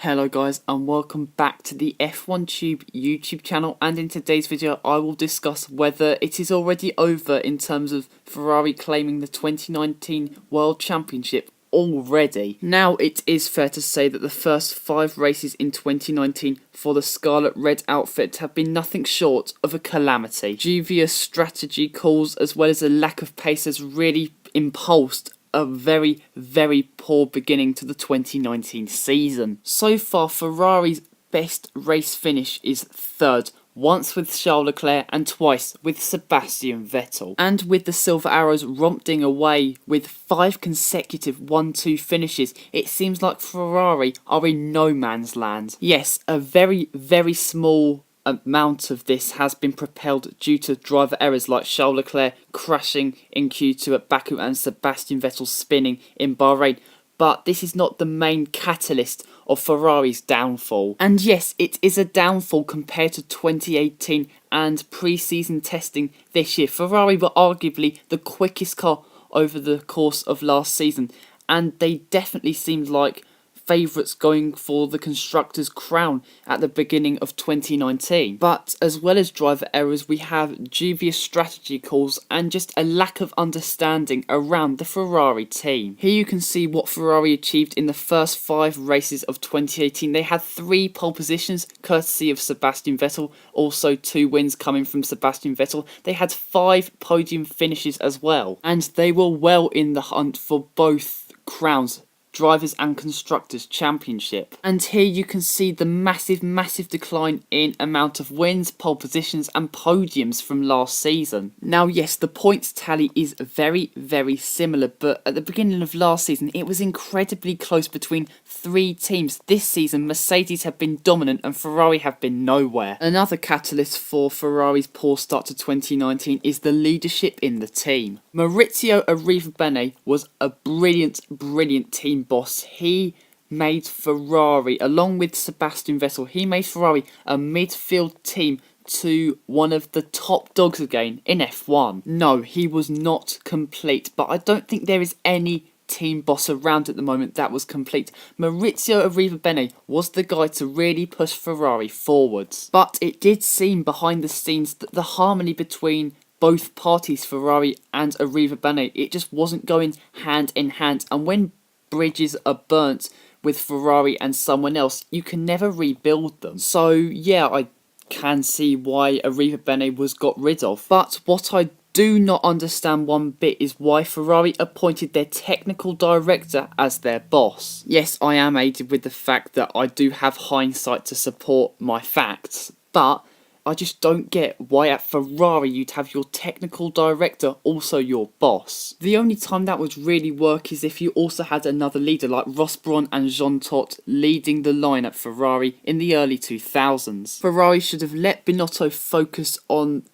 Hello guys and welcome back to the F1 Tube YouTube channel, and in today's video I will discuss whether it is already over in terms of Ferrari claiming the 2019 World Championship already. Now it is fair to say that the first 5 races in 2019 for the Scarlet Red outfit have been nothing short of a calamity. Dubious strategy calls as well as a lack of pace has really impulsed a very, very poor beginning to the 2019 season. So far, Ferrari's best race finish is third, once with Charles Leclerc and twice with Sebastian Vettel. And with the Silver Arrows romping away with 5 consecutive 1-2 finishes, it seems like Ferrari are in no man's land. Yes, a very, very small amount of this has been propelled due to driver errors like Charles Leclerc crashing in Q2 at Baku and Sebastian Vettel spinning in Bahrain, but this is not the main catalyst of Ferrari's downfall. And yes, it is a downfall compared to 2018 and pre-season testing this year. Ferrari were arguably the quickest car over the course of last season, and they definitely seemed like favourites going for the Constructors' crown at the beginning of 2019. But as well as driver errors, we have dubious strategy calls and just a lack of understanding around the Ferrari team. Here you can see what Ferrari achieved in the first 5 races of 2018. They had 3 pole positions courtesy of Sebastian Vettel, also 2 wins coming from Sebastian Vettel. They had 5 podium finishes as well, and they were well in the hunt for both crowns, Drivers and Constructors Championship. And here you can see the massive decline in amount of wins, pole positions and podiums from last season. Now yes, the points tally is very similar, but at the beginning of last season it was incredibly close between 3 teams. This season Mercedes have been dominant and Ferrari have been nowhere. Another catalyst for Ferrari's poor start to 2019 is the leadership in the team. Maurizio Arrivabene was a brilliant team boss. He made Ferrari, along with Sebastian Vettel, he made Ferrari a midfield team to one of the top dogs again in F1. No, he was not complete, but I don't think there is any team boss around at the moment that was complete. Maurizio Arrivabene was the guy to really push Ferrari forwards. But it did seem behind the scenes that the harmony between both parties, Ferrari and Arrivabene, it just wasn't going hand in hand, and when bridges are burnt with Ferrari and someone else, you can never rebuild them. So yeah, I can see why Arrivabene was got rid of. But what I do not understand one bit is why Ferrari appointed their technical director as their boss. Yes, I am aided with the fact that I do have hindsight to support my facts, but I just don't get why at Ferrari you'd have your technical director also your boss. The only time that would really work is if you also had another leader like Ross Brawn and Jean Todt leading the line at Ferrari in the early 2000s. Ferrari should have let Binotto focus on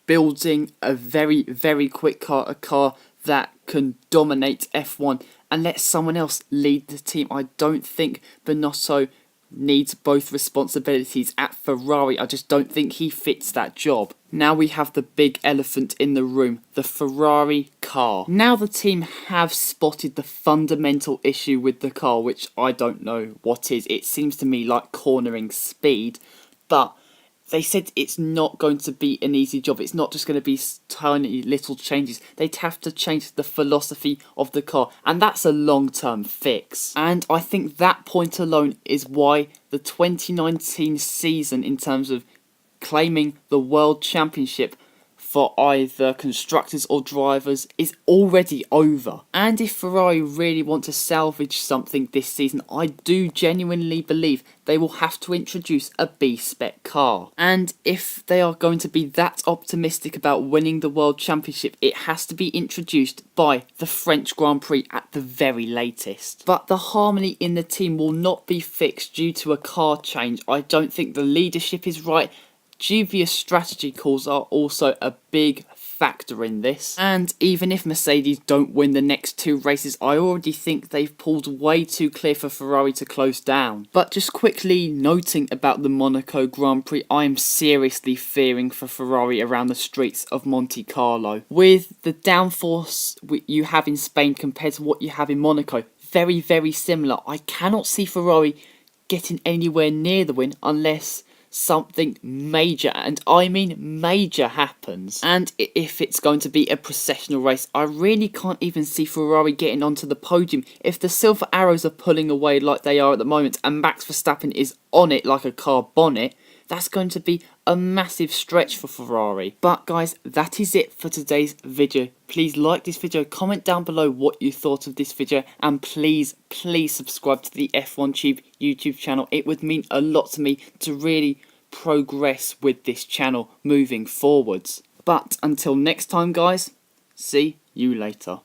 building a very quick car, a car that can dominate F1, and let someone else lead the team. I don't think Binotto needs both responsibilities at Ferrari. I just don't think he fits that job. Now we have the big elephant in the room, the Ferrari car. Now the team have spotted the fundamental issue with the car, which I don't know what is. It seems to me like cornering speed, but they said it's not going to be an easy job. It's not just going to be tiny little changes. They'd have to change the philosophy of the car, and that's a long-term fix. And I think that point alone is why the 2019 season, in terms of claiming the World Championship for either constructors or drivers, is already over. And if Ferrari really want to salvage something this season, I do genuinely believe they will have to introduce a B-spec car. And if they are going to be that optimistic about winning the World Championship, it has to be introduced by the French Grand Prix at the very latest. But the harmony in the team will not be fixed due to a car change. I don't think the leadership is right. Dubious strategy calls are also a big factor in this. And even if Mercedes don't win the next 2 races, I already think they've pulled way too clear for Ferrari to close down. But just quickly noting about the Monaco Grand Prix, I am seriously fearing for Ferrari around the streets of Monte Carlo. With the downforce you have in Spain compared to what you have in Monaco, very similar. I cannot see Ferrari getting anywhere near the win unless something major, and I mean major, happens. And if it's going to be a processional race, I really can't even see Ferrari getting onto the podium. If the silver arrows are pulling away like they are at the moment and Max Verstappen is on it like a car bonnet, that's going to be a massive stretch for Ferrari. But guys, that is it for today's video. Please like this video, comment down below what you thought of this video, and please subscribe to the F1 Tube YouTube channel. It would mean a lot to me to really progress with this channel moving forwards. But until next time guys, see you later.